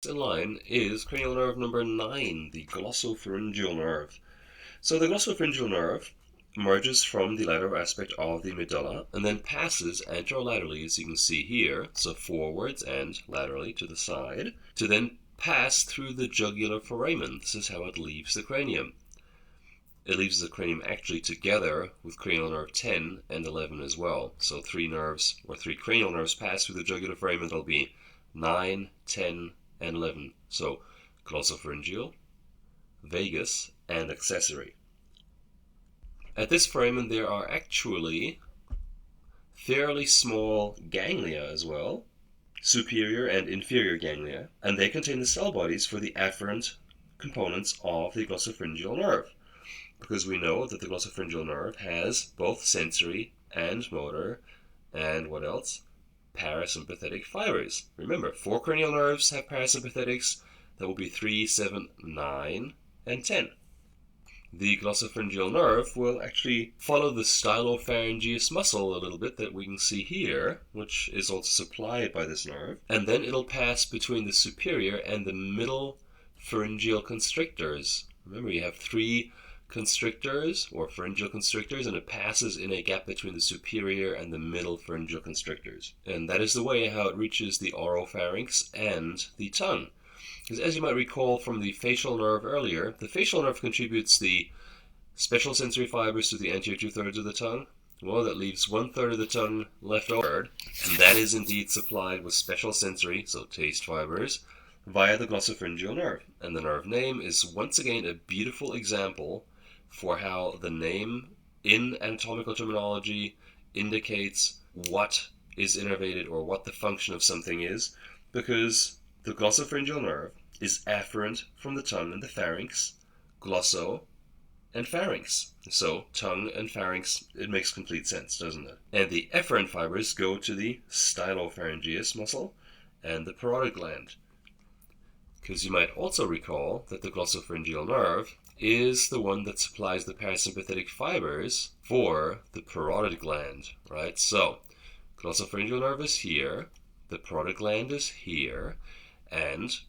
in line is cranial nerve number 9, the glossopharyngeal nerve. So the glossopharyngeal nerve emerges from the lateral aspect of the medulla and then passes anterolaterally, as you can see here, so forwards and laterally to the side, to then pass through the jugular foramen. This is how it leaves the cranium. It leaves the cranium actually together with cranial nerve 10 and 11 as well. So three cranial nerves pass through the jugular foramen. It'll be 9, 10, and 11. So glossopharyngeal, vagus, and accessory. At this foramen there are actually fairly small ganglia as well, superior and inferior ganglia, and they contain the cell bodies for the afferent components of the glossopharyngeal nerve, because we know that the glossopharyngeal nerve has both sensory and motor, and what else? Parasympathetic fibers. Remember, 4 cranial nerves have parasympathetics. That will be 3, 7, 9, and 10. The glossopharyngeal nerve will actually follow the stylopharyngeus muscle a little bit that we can see here, which is also supplied by this nerve, and then it'll pass between the superior and the middle pharyngeal constrictors. Remember, you have 3 constrictors or pharyngeal constrictors, and it passes in a gap between the superior and the middle pharyngeal constrictors. And that is the way how it reaches the oropharynx and the tongue. Because as you might recall from the facial nerve earlier, the facial nerve contributes the special sensory fibers to the anterior 2/3 of the tongue. Well, that leaves 1/3 of the tongue left over, and that is indeed supplied with special sensory, so taste fibers, via the glossopharyngeal nerve. And the nerve name is once again a beautiful example for how the name in anatomical terminology indicates what is innervated or what the function of something is, because the glossopharyngeal nerve is afferent from the tongue and the pharynx, glosso, and pharynx. So tongue and pharynx, it makes complete sense, doesn't it? And the efferent fibers go to the stylopharyngeus muscle and the parotid gland. Because you might also recall that the glossopharyngeal nerve is the one that supplies the parasympathetic fibers for the parotid gland, right? So glossopharyngeal nerve is here, the parotid gland is here, and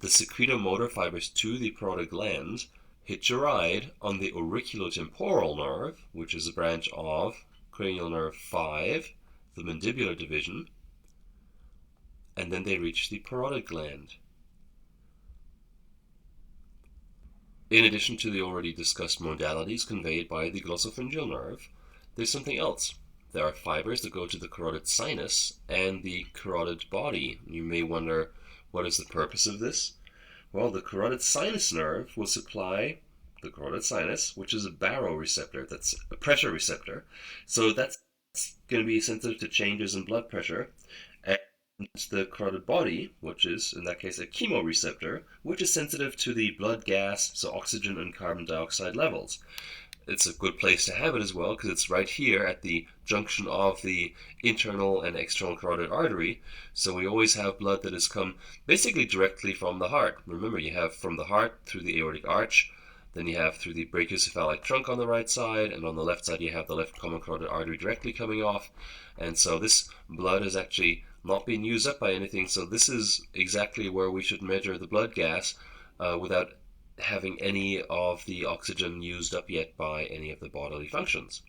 the secretomotor fibers to the parotid gland hitch a ride on the auriculotemporal nerve, which is a branch of cranial nerve 5, the mandibular division, and then they reach the parotid gland. In addition to the already discussed modalities conveyed by the glossopharyngeal nerve, there's something else. There are fibers that go to the carotid sinus and the carotid body. You may wonder, what is the purpose of this? Well, the carotid sinus nerve will supply the carotid sinus, which is a baroreceptor, that's a pressure receptor. So that's going to be sensitive to changes in blood pressure. And the carotid body, which is, in that case, a chemoreceptor, which is sensitive to the blood gas, so oxygen and carbon dioxide levels. It's a good place to have it as well, because it's right here at the junction of the internal and external carotid artery. So we always have blood that has come basically directly from the heart. Remember, you have from the heart through the aortic arch, then you have through the brachiocephalic trunk on the right side, and on the left side you have the left common carotid artery directly coming off. And so this blood is actually not being used up by anything, so this is exactly where we should measure the blood gas without having any of the oxygen used up yet by any of the bodily functions.